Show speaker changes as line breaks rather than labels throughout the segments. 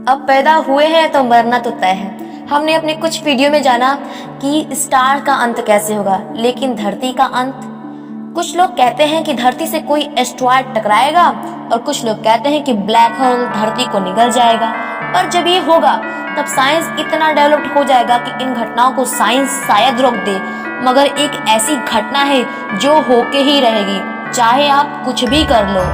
अब पैदा हुए हैं तो मरना तो तय है। हमने अपने कुछ वीडियो में जाना कि स्टार का अंत कैसे होगा, लेकिन धरती का अंत? कुछ लोग कहते हैं कि धरती से कोई एस्ट्रॉयड टकराएगा और कुछ लोग कहते हैं कि ब्लैक होल धरती को निगल जाएगा। पर जब ये होगा तब साइंस इतना डेवलप्ड हो जाएगा कि इन घटनाओं को साइंस शायद रोक दे, मगर एक ऐसी घटना है जो होके ही रहेगी, चाहे आप कुछ भी कर लो।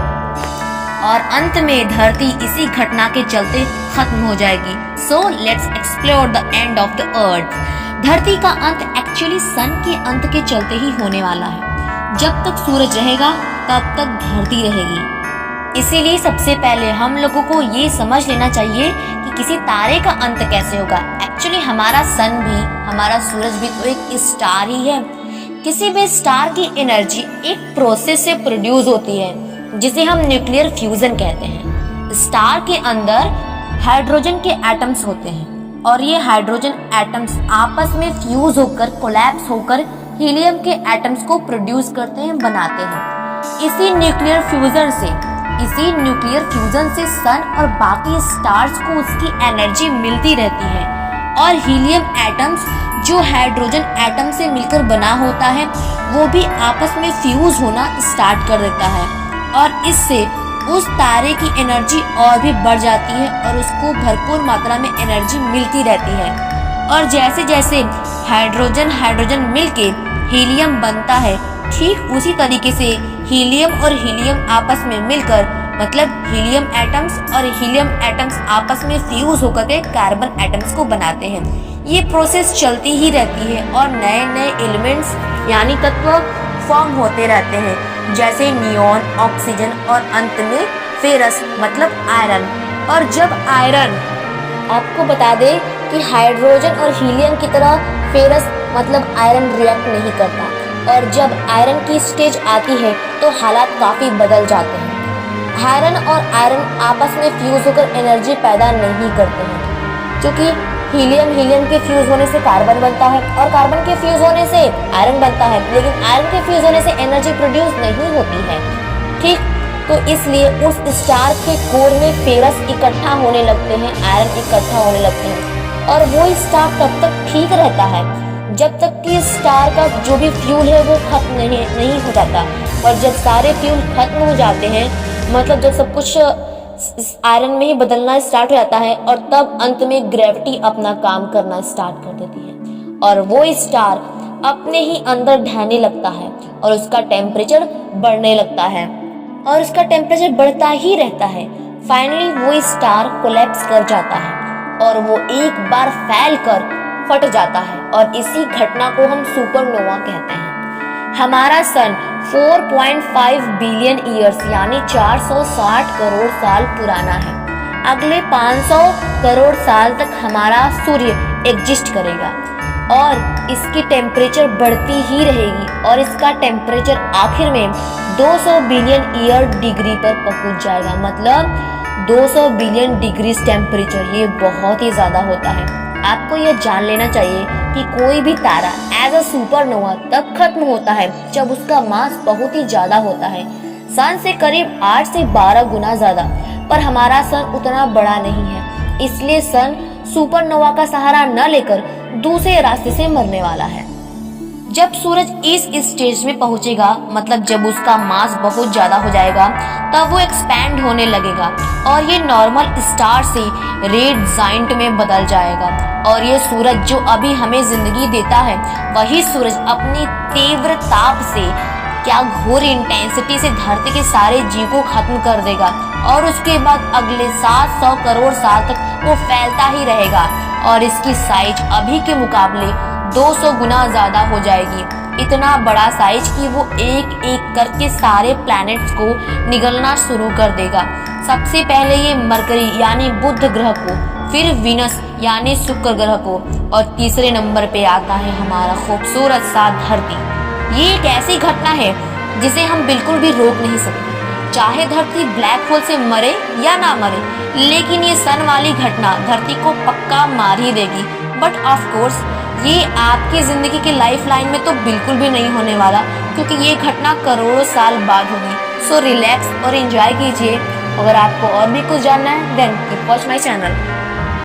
और अंत में धरती इसी घटना के चलते खत्म हो जाएगी। So let's explore the end of the earth. धरती का अंत एक्चुअली सन के अंत के चलते ही होने वाला है। जब तक सूरज रहेगा तब तक धरती रहेगी। इसीलिए सबसे पहले हम लोगों को ये समझ लेना चाहिए कि किसी तारे का अंत कैसे होगा। एक्चुअली हमारा सन भी, हमारा सूरज भी तो एक स्टार ही है। किसी भी स्टार की एनर्जी एक प्रोसेस से प्रोड्यूस होती है जिसे हम न्यूक्लियर फ्यूजन कहते हैं। स्टार के अंदर हाइड्रोजन के एटम्स होते हैं और ये हाइड्रोजन एटम्स आपस में फ्यूज होकर कोलैप्स होकर हीलियम के एटम्स को प्रोड्यूस करते हैं, बनाते हैं। इसी न्यूक्लियर फ्यूजन से सन और बाकी स्टार्स को उसकी एनर्जी मिलती रहती है और हीलियम एटम्स जो हाइड्रोजन एटम से मिलकर बना होता है वो भी आपस में फ्यूज होना स्टार्ट कर देता है और इससे उस तारे की एनर्जी और भी बढ़ जाती है और उसको भरपूर मात्रा में एनर्जी मिलती रहती है। और जैसे जैसे हाइड्रोजन मिलके हीलियम बनता है, ठीक उसी तरीके से हीलियम और हीलियम आपस में मिलकर, मतलब हीलियम एटम्स और हीलियम एटम्स आपस में फ्यूज होकर के कार्बन एटम्स को बनाते हैं। ये प्रोसेस चलती ही रहती है और नए नए एलिमेंट्स यानी तत्व फॉर्म होते रहते हैं, जैसे नियॉन, ऑक्सीजन और अंत में फेरस मतलब आयरन। और जब आयरन, आपको बता दें कि हाइड्रोजन और हीलियम की तरह फेरस मतलब आयरन रिएक्ट नहीं करता और जब आयरन की स्टेज आती है तो हालात काफ़ी बदल जाते हैं। आयरन और आयरन आपस में फ्यूज होकर एनर्जी पैदा नहीं करते हैं, क्योंकि हीलियम के फ्यूज होने से कार्बन बनता है और कार्बन के फ्यूज होने से आयरन बनता है, लेकिन आयरन के फ्यूज होने से एनर्जी प्रोड्यूस नहीं होती है। ठीक, तो इसलिए उस स्टार के कोर में फेरस इकट्ठा होने लगते हैं, आयरन इकट्ठा होने लगते हैं और वो स्टार तब तक ठीक रहता है जब तक कि स्टार का जो भी फ्यूल है वो खत्म नहीं हो जाता। और जब सारे फ्यूल खत्म हो जाते हैं, मतलब जब सब कुछ आयरन में ही बदलना स्टार्ट हो जाता है और तब अंत में ग्रेविटी अपना काम करना स्टार्ट कर देती है और वो स्टार अपने ही अंदर ढहने लगता है और उसका टेम्परेचर बढ़ने लगता है और उसका टेम्परेचर बढ़ता ही रहता है। फाइनली वो स्टार कोलैप्स कर जाता है और वो एक बार फैल कर फट जाता है और इसी घटना को हम सुपरनोवा कहते हैं। हमारा सन 4.5 बिलियन ईयर्स यानी 460 करोड़ साल पुराना है। अगले 500 करोड़ साल तक हमारा सूर्य एग्जिस्ट करेगा और इसकी टेम्परेचर बढ़ती ही रहेगी और इसका टेम्परेचर आखिर में 200 बिलियन ईयर डिग्री पर पहुंच जाएगा। मतलब 200 बिलियन डिग्री टेम्परेचर, ये बहुत ही ज्यादा होता है। आपको यह जान लेना चाहिए कि कोई भी तारा एज अ सुपरनोवा तब खत्म होता है जब उसका मास बहुत ही ज्यादा होता है, सन से करीब 8 से 12 गुना ज्यादा। पर हमारा सन उतना बड़ा नहीं है, इसलिए सन सुपरनोवा का सहारा न लेकर दूसरे रास्ते से मरने वाला है। जब सूरज इस स्टेज में पहुंचेगा, मतलब जब उसका मास बहुत ज्यादा हो जाएगा, तब वो एक्सपैंड होने लगेगा और ये नॉर्मल स्टार से रेड जाइंट में बदल जाएगा और ये सूरज जो अभी हमें जिंदगी देता है, वही सूरज अपनी तीव्र ताप से, क्या घोर इंटेंसिटी से धरती के सारे जीव को खत्म कर देगा और उसके बाद अगले 700 करोड़ साल तक वो फैलता ही रहेगा और इसकी साइज अभी के मुकाबले 200 गुना ज्यादा हो जाएगी। इतना बड़ा साइज कि वो एक एक करके सारे प्लैनेट्स को निगलना शुरू कर देगा। सबसे पहले ये मरकरी यानी बुध ग्रह को, फिर वीनस यानी शुक्र ग्रह को और तीसरे नंबर पे आता है हमारा खूबसूरत सा धरती। ये एक ऐसी घटना है जिसे हम बिल्कुल भी रोक नहीं सकते, चाहे धरती ब्लैक होल से मरे या ना मरे, लेकिन ये सन वाली घटना धरती को पक्का मार ही देगी। बट ऑफ कोर्स ये आपकी जिंदगी की लाइफ लाइन में तो बिल्कुल भी नहीं होने वाला, क्योंकि ये घटना करोड़ों साल बाद होगी। सो रिलैक्स और एंजॉय कीजिए अगर आपको और भी कुछ जानना है then keep watch my channel.